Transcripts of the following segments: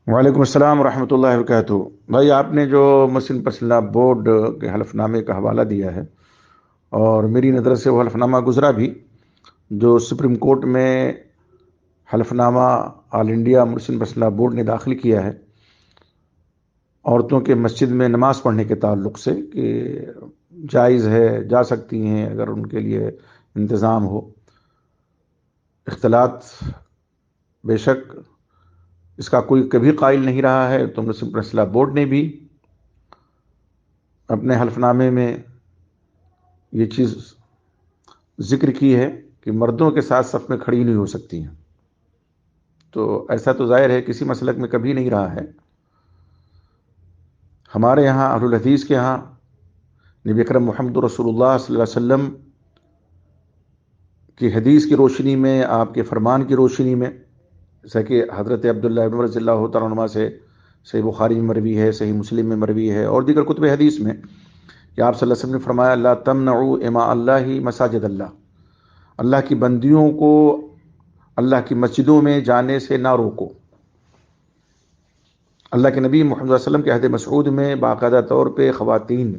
وعلیکم السلام ورحمۃ اللہ وبرکاتہ۔ بھائی، آپ نے جو مسلم پرسنل بورڈ کے حلف نامے کا حوالہ دیا ہے، اور میری نظر سے وہ حلف نامہ گزرا بھی، جو سپریم کورٹ میں حلف نامہ آل انڈیا مسلم پرسنل بورڈ نے داخل کیا ہے عورتوں کے مسجد میں نماز پڑھنے کے تعلق سے، کہ جائز ہے، جا سکتی ہیں اگر ان کے لیے انتظام ہو۔ اختلاط بے شک اس کا کوئی کبھی قائل نہیں رہا ہے، تو مسلم پرسنل بورڈ نے بھی اپنے حلف نامے میں یہ چیز ذکر کی ہے کہ مردوں کے ساتھ صف میں کھڑی نہیں ہو سکتی ہیں۔ تو ایسا تو ظاہر ہے کسی مسلک میں کبھی نہیں رہا ہے۔ ہمارے یہاں اہل الحدیث کے یہاں نبی اکرم محمد رسول اللہ صلی اللہ علیہ وسلم کی حدیث کی روشنی میں، آپ کے فرمان کی روشنی میں، جیسا کہ حضرت عبداللہ ابن عمر رضی اللہ تعالیٰ عنہما سے صحیح بخاری میں مروی ہے، صحیح مسلم میں مروی ہے، اور دیگر کتب حدیث میں، کہ آپ صلی اللہ علیہ وسلم نے فرمایا: لا تمنعوا اماء اللہ مساجد اللہ، اللہ کی بندیوں کو اللہ کی مسجدوں میں جانے سے نہ روکو۔ اللہ کے نبی محمد صلی اللہ علیہ وسلم کے عہد مسعود میں باقاعدہ طور پہ خواتین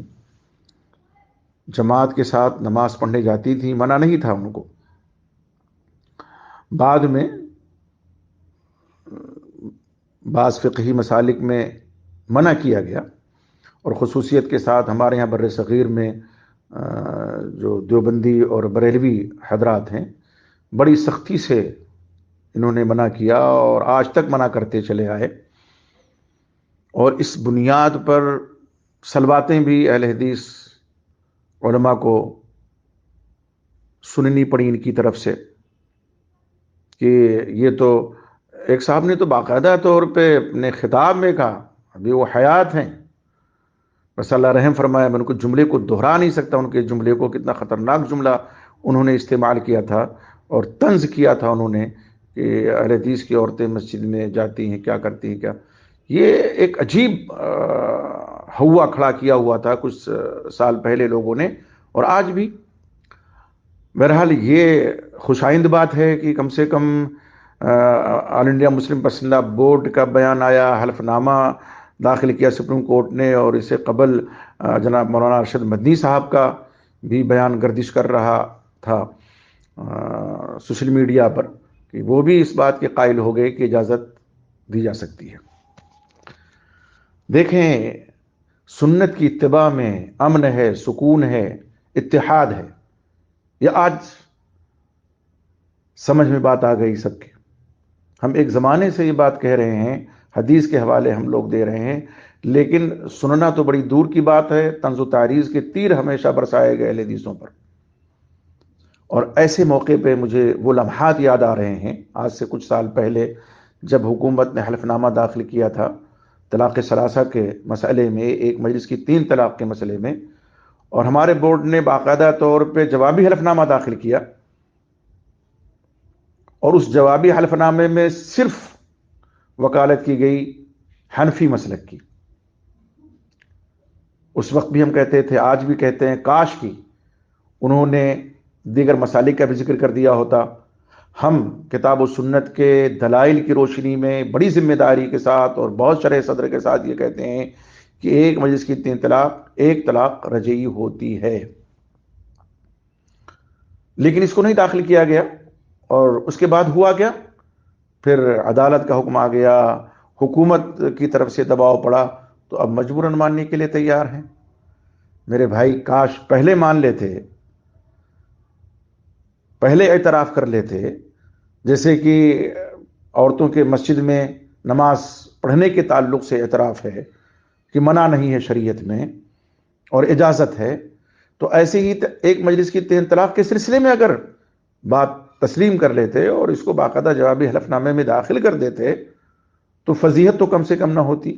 جماعت کے ساتھ نماز پڑھنے جاتی تھیں، منع نہیں تھا ان کو۔ بعد میں بعض فقہی مسالک میں منع کیا گیا، اور خصوصیت کے ساتھ ہمارے یہاں بر صغیر میں جو دیوبندی اور بریلوی حضرات ہیں، بڑی سختی سے انہوں نے منع کیا، اور آج تک منع کرتے چلے آئے۔ اور اس بنیاد پر سلواتیں بھی اہل حدیث علماء کو سننی پڑی ان کی طرف سے، کہ یہ تو ایک صاحب نے تو باقاعدہ طور پہ اپنے خطاب میں کہا، ابھی وہ حیات ہیں، بس اللہ رحم فرمایا، میں ان کو جملے کو دہرا نہیں سکتا، ان کے جملے کو، کتنا خطرناک جملہ انہوں نے استعمال کیا تھا اور طنز کیا تھا انہوں نے، کہ اہل حدیث کی عورتیں مسجد میں جاتی ہیں، کیا کرتی ہیں، کیا۔ یہ ایک عجیب ہوا کھڑا کیا ہوا تھا کچھ سال پہلے لوگوں نے، اور آج بھی۔ بہرحال یہ خوش آئند بات ہے کہ کم سے کم آل انڈیا مسلم پرسنل بورڈ کا بیان آیا، حلف نامہ داخل کیا سپریم کورٹ نے، اور اس سے قبل جناب مولانا ارشد مدنی صاحب کا بھی بیان گردش کر رہا تھا سوشل میڈیا پر، کہ وہ بھی اس بات کے قائل ہو گئے کہ اجازت دی جا سکتی ہے۔ دیکھیں، سنت کی اتباع میں امن ہے، سکون ہے، اتحاد ہے۔ یہ آج سمجھ میں بات آ گئی سب کی۔ ہم ایک زمانے سے یہ بات کہہ رہے ہیں، حدیث کے حوالے ہم لوگ دے رہے ہیں، لیکن سننا تو بڑی دور کی بات ہے۔ طنز و تعریض کے تیر ہمیشہ برسائے گئے اہل حدیثوں پر، اور ایسے موقع پہ مجھے وہ لمحات یاد آ رہے ہیں، آج سے کچھ سال پہلے جب حکومت نے حلف نامہ داخل کیا تھا طلاق ثلاثہ کے مسئلے میں، ایک مجلس کی 3 طلاق کے مسئلے میں، اور ہمارے بورڈ نے باقاعدہ طور پہ جوابی حلف نامہ داخل کیا، اور اس جوابی حلف نامے میں صرف وکالت کی گئی حنفی مسلک کی۔ اس وقت بھی ہم کہتے تھے، آج بھی کہتے ہیں، کاش کی انہوں نے دیگر مسالک کا بھی ذکر کر دیا ہوتا۔ ہم کتاب و سنت کے دلائل کی روشنی میں بڑی ذمہ داری کے ساتھ اور بہت شرح صدر کے ساتھ یہ کہتے ہیں کہ ایک مجلس کی 3 طلاق، 1 طلاق رجعی ہوتی ہے، لیکن اس کو نہیں داخل کیا گیا۔ اور اس کے بعد ہوا کیا؟ پھر عدالت کا حکم آ گیا، حکومت کی طرف سے دباؤ پڑا، تو اب مجبوراً ماننے کے لیے تیار ہیں۔ میرے بھائی، کاش پہلے مان لیتے، پہلے اعتراف کر لیتے، جیسے کہ عورتوں کے مسجد میں نماز پڑھنے کے تعلق سے اعتراف ہے کہ منع نہیں ہے شریعت میں اور اجازت ہے، تو ایسے ہی ایک مجلس کی 3 طلاق کے سلسلے میں اگر بات تسلیم کر لیتے اور اس کو باقاعدہ جوابی حلف نامے میں داخل کر دیتے، تو فضیحت تو کم سے کم نہ ہوتی۔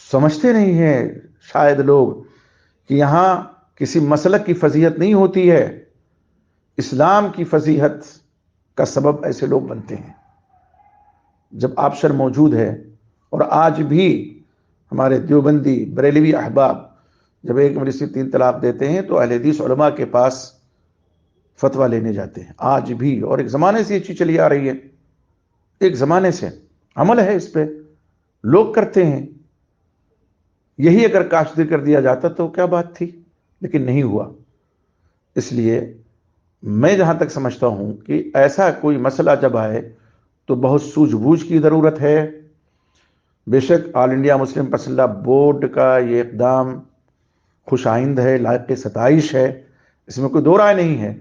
سمجھتے نہیں ہیں شاید لوگ کہ یہاں کسی مسلک کی فضیحت نہیں ہوتی ہے، اسلام کی فضیحت کا سبب ایسے لوگ بنتے ہیں۔ جب آپشن موجود ہے، اور آج بھی ہمارے دیوبندی بریلوی احباب جب ایک مجلس میں 3 طلاق دیتے ہیں تو اہل حدیث علماء کے پاس فتویٰ لینے جاتے ہیں، آج بھی۔ اور ایک زمانے سے یہ چیز چلی آ رہی ہے، ایک زمانے سے۔ عمل ہے اس پہ، لوگ کرتے ہیں. یہی اگر کاشتر کر دیا جاتا تو کیا بات تھی، لیکن نہیں ہوا. اس لیے میں جہاں تک سمجھتا ہوں کہ ایسا کوئی مسئلہ جب آئے تو بہت سوجھ بوجھ کی ضرورت ہے. بے شک آل انڈیا مسلم پسندہ بورڈ کا یہ اقدام خوش آئند ہے، لائق ستائش ہے، اس میں کوئی دو رائے نہیں ہے.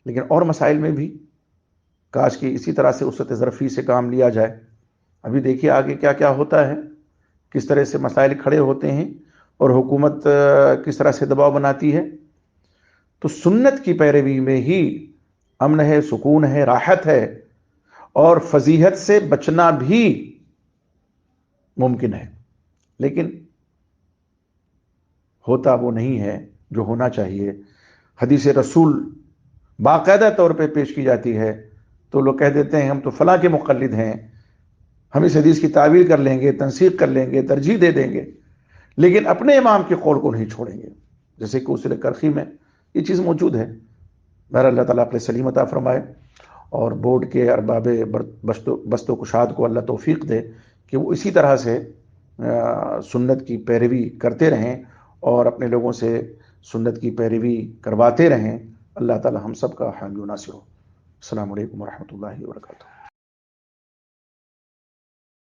لیکن اور مسائل میں بھی کاش کہ اسی طرح سے وسعت ظرفی سے کام لیا جائے. ابھی دیکھیے آگے کیا کیا ہوتا ہے، کس طرح سے مسائل کھڑے ہوتے ہیں اور حکومت کس طرح سے دباؤ بناتی ہے. تو سنت کی پیروی میں ہی امن ہے، سکون ہے، راحت ہے، اور فضیحت سے بچنا بھی ممکن ہے. لیکن ہوتا وہ نہیں ہے جو ہونا چاہیے. حدیث رسول باقاعدہ طور پہ پیش کی جاتی ہے تو لوگ کہہ دیتے ہیں ہم تو فلاں کے مقلد ہیں، ہم اس حدیث کی تعویل کر لیں گے، تنسیخ کر لیں گے، ترجیح دے دیں گے، لیکن اپنے امام کے قول کو نہیں چھوڑیں گے. جیسے کہ اصول کرخی میں یہ چیز موجود ہے. بہر اللہ تعالیٰ عقل سلیم عطا فرمائے، اور بورڈ کے ارباب بست و کشاد کو اللہ توفیق دے کہ وہ اسی طرح سے سنت کی پیروی کرتے رہیں اور اپنے لوگوں سے سنت کی پیروی کرواتے رہیں. اللہ تعالیٰ ہم سب کا حامی و ناصر ہو. السلام علیکم ورحمۃ اللہ وبرکاتہ.